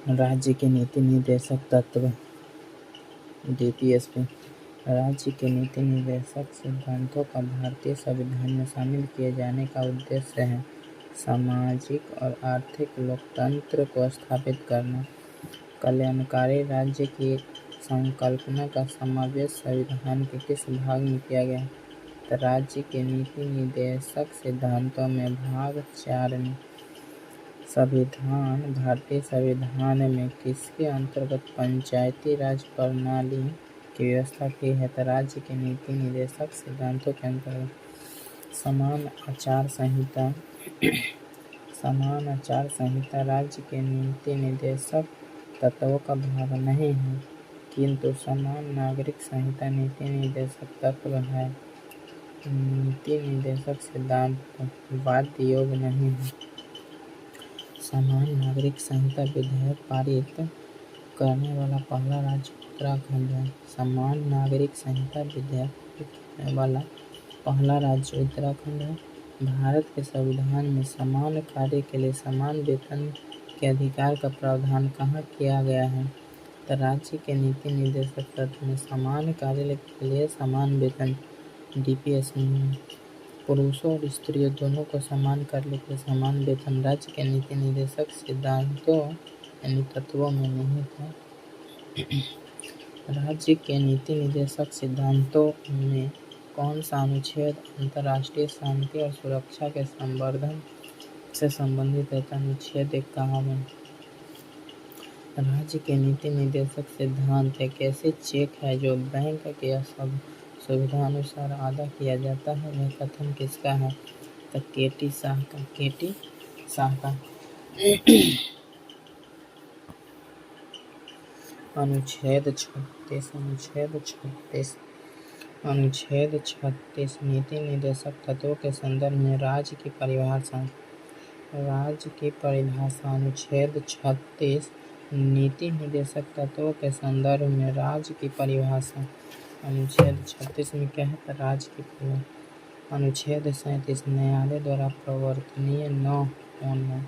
राज्य के नीति निर्देशक तत्व DPSP राज्य के नीति निर्देशक सिद्धांतों का भारतीय संविधान में शामिल किए जाने का उद्देश्य है सामाजिक और आर्थिक लोकतंत्र को स्थापित करना। कल्याणकारी राज्य की संकल्पना का समावेश संविधान के किस भाग में किया गया? तो राज्य के नीति निर्देशक सिद्धांतों में भाग 4 में संविधान भारतीय संविधान में किसके अंतर्गत पंचायती राज प्रणाली की व्यवस्था की है? तो राज्य के नीति निर्देशक सिद्धांतों के अंतर्गत समान आचार संहिता राज्य के नीति निर्देशक तत्वों का भाग नहीं है, किंतु समान नागरिक संहिता नीति निर्देशक तत्व है। नीति निर्देशक सिद्धांत वाद योग्य नहीं है। समान नागरिक संहिता विधेयक पारित करने वाला पहला राज्य उत्तराखंड है। समान नागरिक संहिता विधेयक पारित करने वाला पहला राज्य उत्तराखंड है। भारत के संविधान में समान कार्य के लिए समान वेतन के अधिकार का प्रावधान कहाँ किया गया है? तो राज्य के नीति निर्देशक तत्व में समान कार्य के लिए समान वेतन DPSP में पुरुषों और स्त्रियों दोनों को समान कार्य के समान वेतन राज्य के नीति निर्देशक सिद्धांतों यानी तत्वों में नहीं था। राज्य के नीति निर्देशक सिद्धांतों में कौन सा अनुच्छेद अंतर्राष्ट्रीय शांति और सुरक्षा के संवर्धन से संबंधित है? अनुच्छेद 51। राज्य के नीति निर्देशक सिद्धांत एक ऐसे चेक है जो बैंक के सुविधा अनुसार अदा किया जाता है। यह कथन किसका है? तो KT शाह का। अनुच्छेद 36 नीति निर्देशक तत्वों के संदर्भ में राज्य की परिभाषा। अनुच्छेद 36 नीति निर्देशक तत्वों के संदर्भ में राज्य की परिभाषा। अनुच्छेद 36 में क्या है? तो राज्य की परिभाषा। अनुच्छेद 37 न्यायालय द्वारा प्रवर्तनीय न होना।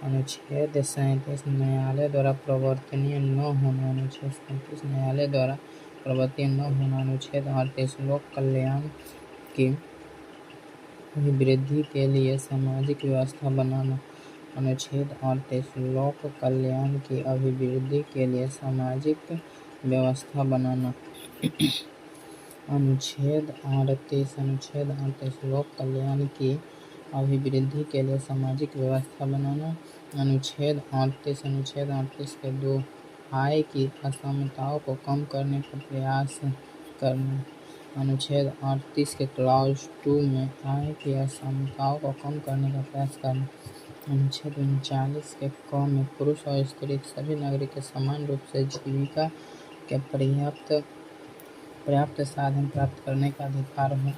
अनुच्छेद 37 न्यायालय द्वारा प्रवर्तनीय न होना। अनुच्छेद 37 न्यायालय द्वारा प्रवर्तनीय न होना। अनुच्छेद 38 लोक कल्याण की अभिवृद्धि के लिए सामाजिक व्यवस्था बनाना। अनुच्छेद 38 लोक कल्याण की अभिवृद्धि के लिए सामाजिक व्यवस्था बनाना। अनुच्छेद 38 लोक कल्याण की अभिवृद्धि के लिए सामाजिक व्यवस्था बनाना। अनुच्छेद 38 के 2 आय की असमानताओं को कम करने का प्रयास करना। अनुच्छेद 38 के क्लॉज 2 में आय की असमानताओं को कम करने का प्रयास करना। अनुच्छेद 39 के क में पुरुष और स्त्री सभी नागरिक के समान रूप से जीविका के पर्याप्त साधन प्राप्त करने का अधिकार हो।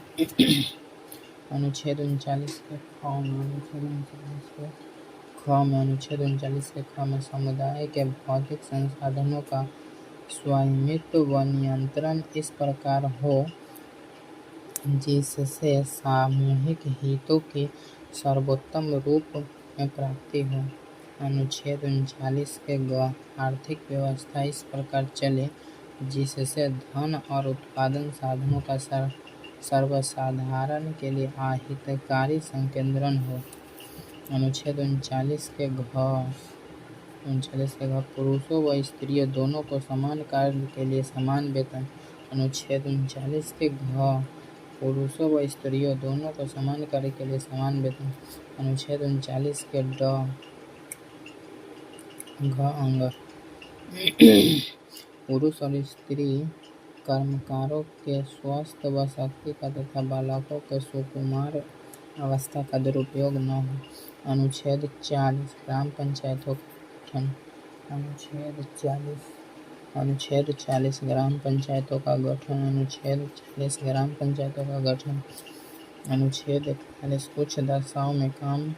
अनुच्छेद 39 के ख में समुदाय के भौतिक संसाधनों का स्वामित्व व नियंत्रण इस प्रकार हो जिससे सामूहिक हितों की सर्वोत्तम रूप में प्राप्ति हो। अनुच्छेद 39 के ग आर्थिक व्यवस्था इस प्रकार चले जिससे धन और उत्पादन साधनों का सर्वसाधारण के लिए अहितकारी संकेंद्रण हो। अनुच्छेद 39 के घ पुरुषों व स्त्रियों दोनों को समान कार्य के लिए समान वेतन। अनुच्छेद 39 के घ पुरुषों व स्त्रियों दोनों को समान कार्य के लिए समान वेतन। अनुच्छेद 39 के घ अंग पुरुष और स्त्री कर्मकारों के स्वास्थ्य व शक्ति का तथा बालकों के सुकुमार अवस्था का दुरुपयोग न हो। अनुच्छेद 40 ग्राम पंचायतों का गठन। अनुच्छेद 40 ग्राम पंचायतों का गठन। अनुच्छेद 40 ग्राम पंचायतों का गठन। अनुच्छेद 41 कुछ दशाओं में काम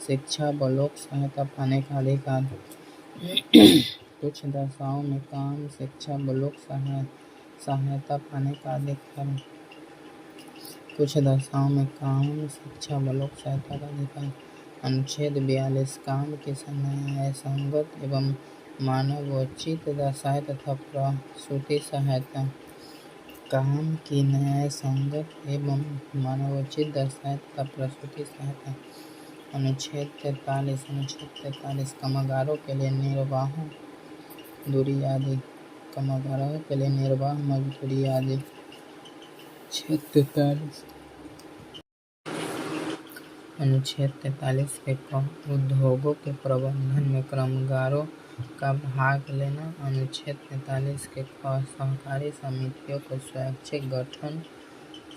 शिक्षा व लोक सहायता पाने का अधिकार। कुछ दशाओं में काम शिक्षा व लोक सहायता पाने का अधिकार। कुछ दशाओं में काम शिक्षा व लोक सहायता का अधिकार। अनुच्छेद 42 काम के समय असंगत एवं मानवोचित दशाएं तथा प्रसूति सहायता। काम की न्याय संगत एवं मानवोचित दशाएं तथा प्रसूति सहायता। अनुच्छेद 43 कामगारों के लिए निर्वाह दूरी आदि। कामगारों के लिए निर्वाह मजदूरी आदि। अनुच्छेद 43 के क उद्योगों के प्रबंधन में कामगारों का भाग लेना। अनुच्छेद 43 के ख सहकारी समितियों को स्वैच्छिक गठन,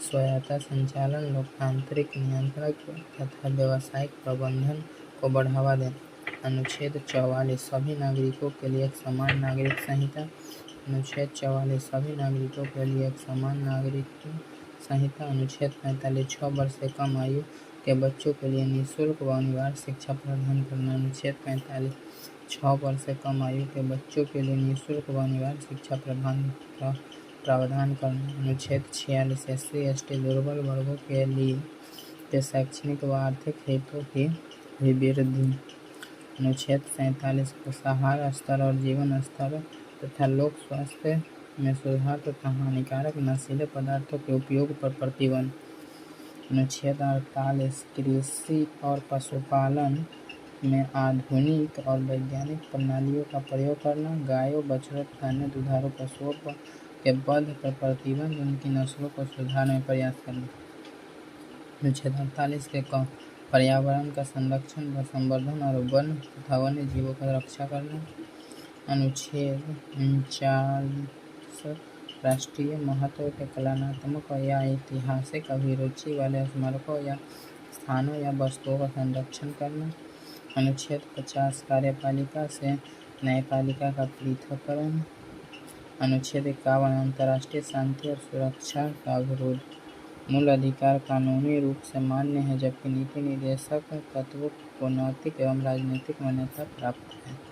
स्वायत्त संचालन, लोकतांत्रिक नियंत्रण तथा व्यावसायिक प्रबंधन को बढ़ावा देना। अनुच्छेद 44 सभी नागरिकों के लिए एक समान नागरिक संहिता। अनुच्छेद 44 सभी नागरिकों के लिए एक समान नागरिक संहिता। अनुच्छेद 45 6 वर्ष से कम आयु के बच्चों के लिए निःशुल्क व अनिवार्य शिक्षा प्रदान करना। अनुच्छेद 45 6 वर्ष से कम आयु के बच्चों के लिए निःशुल्क व अनिवार्य शिक्षा प्रावधान करना। अनुच्छेद 46 SC ST दुर्बल वर्गों के लिए के शैक्षणिक व आर्थिक हितों की अभिवृद्धि। अनुच्छेद 47 पोषाहार स्तर और जीवन स्तर तथा लोक स्वास्थ्य में सुधार तथा हानिकारक नशीले पदार्थों के उपयोग पर प्रतिबंध। अनुच्छेद 48 कृषि और पशुपालन में आधुनिक और वैज्ञानिक प्रणालियों का प्रयोग करना। गायों, बछड़ों तथा अन्य दुधारू पशुओं के वध पर प्रतिबंध, उनकी नस्लों को सुधारने में प्रयास करना। अनुच्छेद 48 के क पर्यावरण का संरक्षण व संवर्धन और वन तथा वन्य जीवों की रक्षा करना। अनुच्छेद 49 राष्ट्रीय महत्व के कलात्मक या ऐतिहासिक अभिरुचि वाले स्मारकों या स्थानों या वस्तुओं का संरक्षण करना। अनुच्छेद 50 कार्यपालिका से न्यायपालिका का पृथक्करण। अनुच्छेद 51 अंतर्राष्ट्रीय शांति और सुरक्षा का विरोध। मूल अधिकार कानूनी रूप से मान्य है, जबकि नीति निर्देशक तत्वों को नैतिक एवं राजनीतिक मान्यता प्राप्त है।